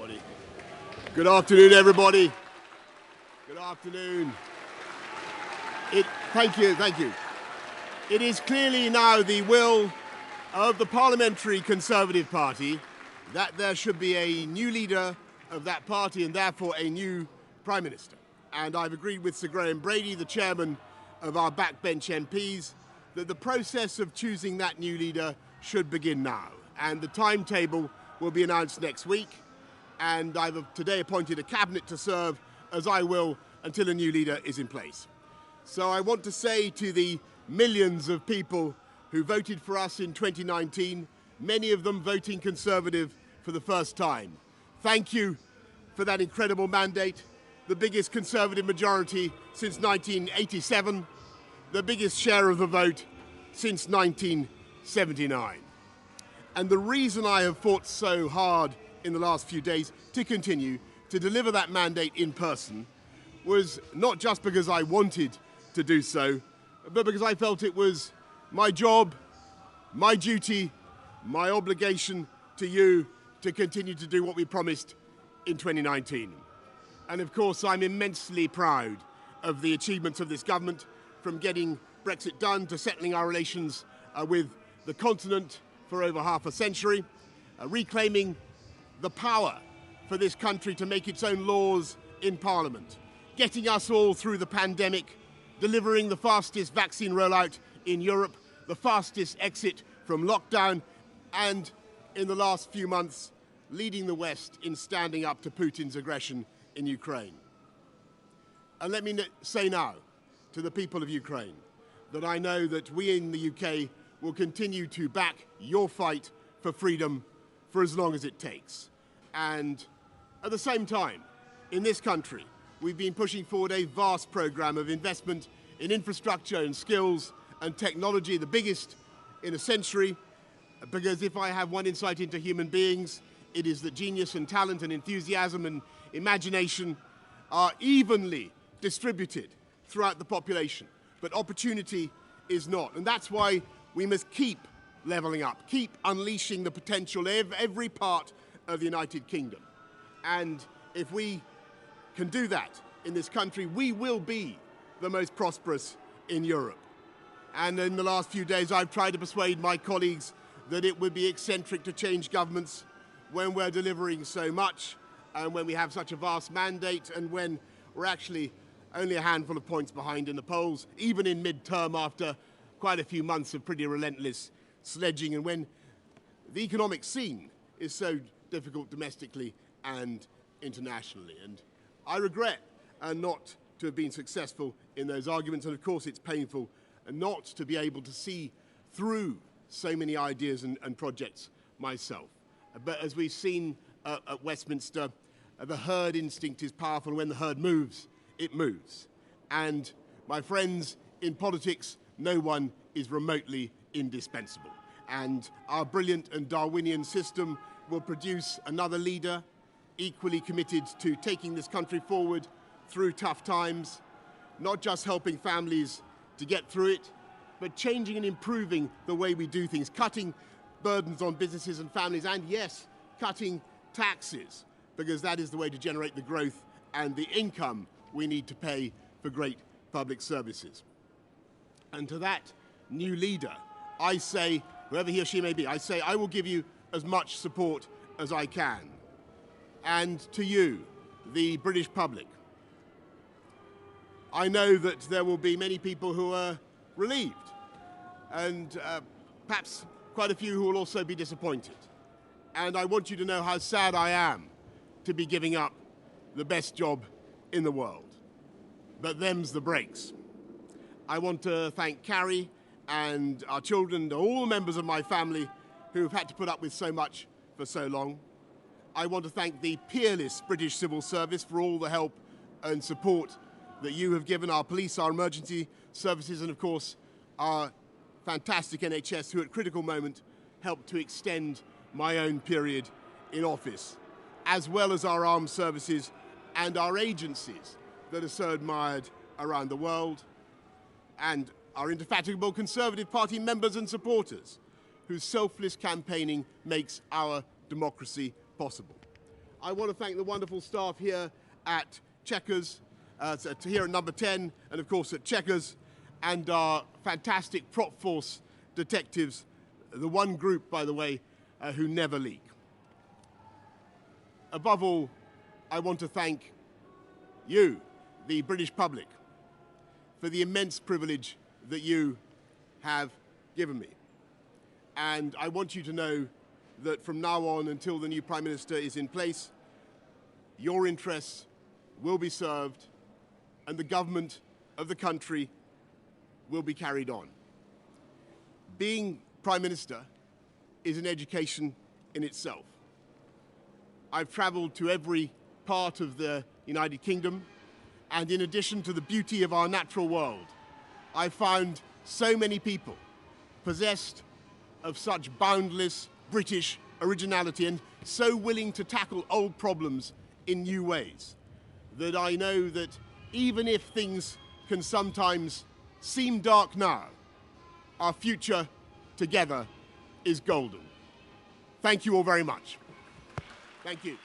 everybody. Good afternoon, everybody. Good afternoon. Thank you. It is clearly now the will of the Parliamentary Conservative Party that there should be a new leader of that party and therefore a new Prime Minister. And I've agreed with Sir Graham Brady, the chairman of our backbench MPs, that the process of choosing that new leader should begin now. And the timetable will be announced next week. And I've today appointed a cabinet to serve, as I will, until a new leader is in place. So I want to say to the millions of people who voted for us in 2019, many of them voting Conservative for the first time, thank you for that incredible mandate, the biggest Conservative majority since 1987, the biggest share of the vote since 1979. And the reason I have fought so hard in the last few days to continue to deliver that mandate in person was not just because I wanted to do so, but because I felt it was my job, my duty, my obligation to you to continue to do what we promised in 2019. And of course, I'm immensely proud of the achievements of this government, from getting Brexit done to settling our relations with the continent for over half a century, reclaiming the power for this country to make its own laws in Parliament, getting us all through the pandemic, delivering the fastest vaccine rollout in Europe, the fastest exit from lockdown, and in the last few months, leading the West in standing up to Putin's aggression in Ukraine. And let me say now to the people of Ukraine that I know that we in the UK will continue to back your fight for freedom for as long as it takes. And at the same time, in this country, we've been pushing forward a vast programme of investment in infrastructure and skills and technology, the biggest in a century, because if I have one insight into human beings, it is that genius and talent and enthusiasm and imagination are evenly distributed throughout the population, but opportunity is not. And that's why we must keep levelling up, keep unleashing the potential of every part of the United Kingdom. And if we can do that in this country, we will be the most prosperous in Europe. And in the last few days, I've tried to persuade my colleagues that it would be eccentric to change governments when we're delivering so much, and when we have such a vast mandate, and when we're actually only a handful of points behind in the polls, even in mid-term after quite a few months of pretty relentless sledging, and when the economic scene is so difficult domestically and internationally. And I regret not to have been successful in those arguments, and of course it's painful not to be able to see through so many ideas and projects myself. But as we've seen at Westminster, the herd instinct is powerful. When the herd moves, it moves. And my friends, in politics, no one is remotely indispensable. And our brilliant and Darwinian system will produce another leader equally committed to taking this country forward through tough times, not just helping families to get through it, but changing and improving the way we do things, cutting burdens on businesses and families, and yes, cutting taxes, because that is the way to generate the growth and the income we need to pay for great public services. And to that new leader, I say, whoever he or she may be, I say I will give you as much support as I can. And to you, the British public, I know that there will be many people who are relieved, and perhaps quite a few who will also be disappointed. And I want you to know how sad I am to be giving up the best job in the world. But them's the breaks. I want to thank Carrie and our children and all the members of my family who have had to put up with so much for so long. I want to thank the peerless British civil service for all the help and support that you have given our police, our emergency services, and of course our fantastic NHS, who at critical moment helped to extend my own period in office, as well as our armed services and our agencies that are so admired around the world, and our indefatigable Conservative Party members and supporters, whose selfless campaigning makes our democracy possible. I want to thank the wonderful staff here at Chequers, here at Number 10, and of course at Chequers, and our fantastic prop force detectives, the one group, by the way, who never leak. Above all, I want to thank you, the British public, for the immense privilege that you have given me. And I want you to know that from now on until the new Prime Minister is in place, your interests will be served and the government of the country will be carried on. Being Prime Minister is an education in itself. I've travelled to every part of the United Kingdom, and in addition to the beauty of our natural world, I found so many people possessed of such boundless British originality and so willing to tackle old problems in new ways that I know that even if things can sometimes seem dark now, our future together is golden. Thank you all very much. Thank you.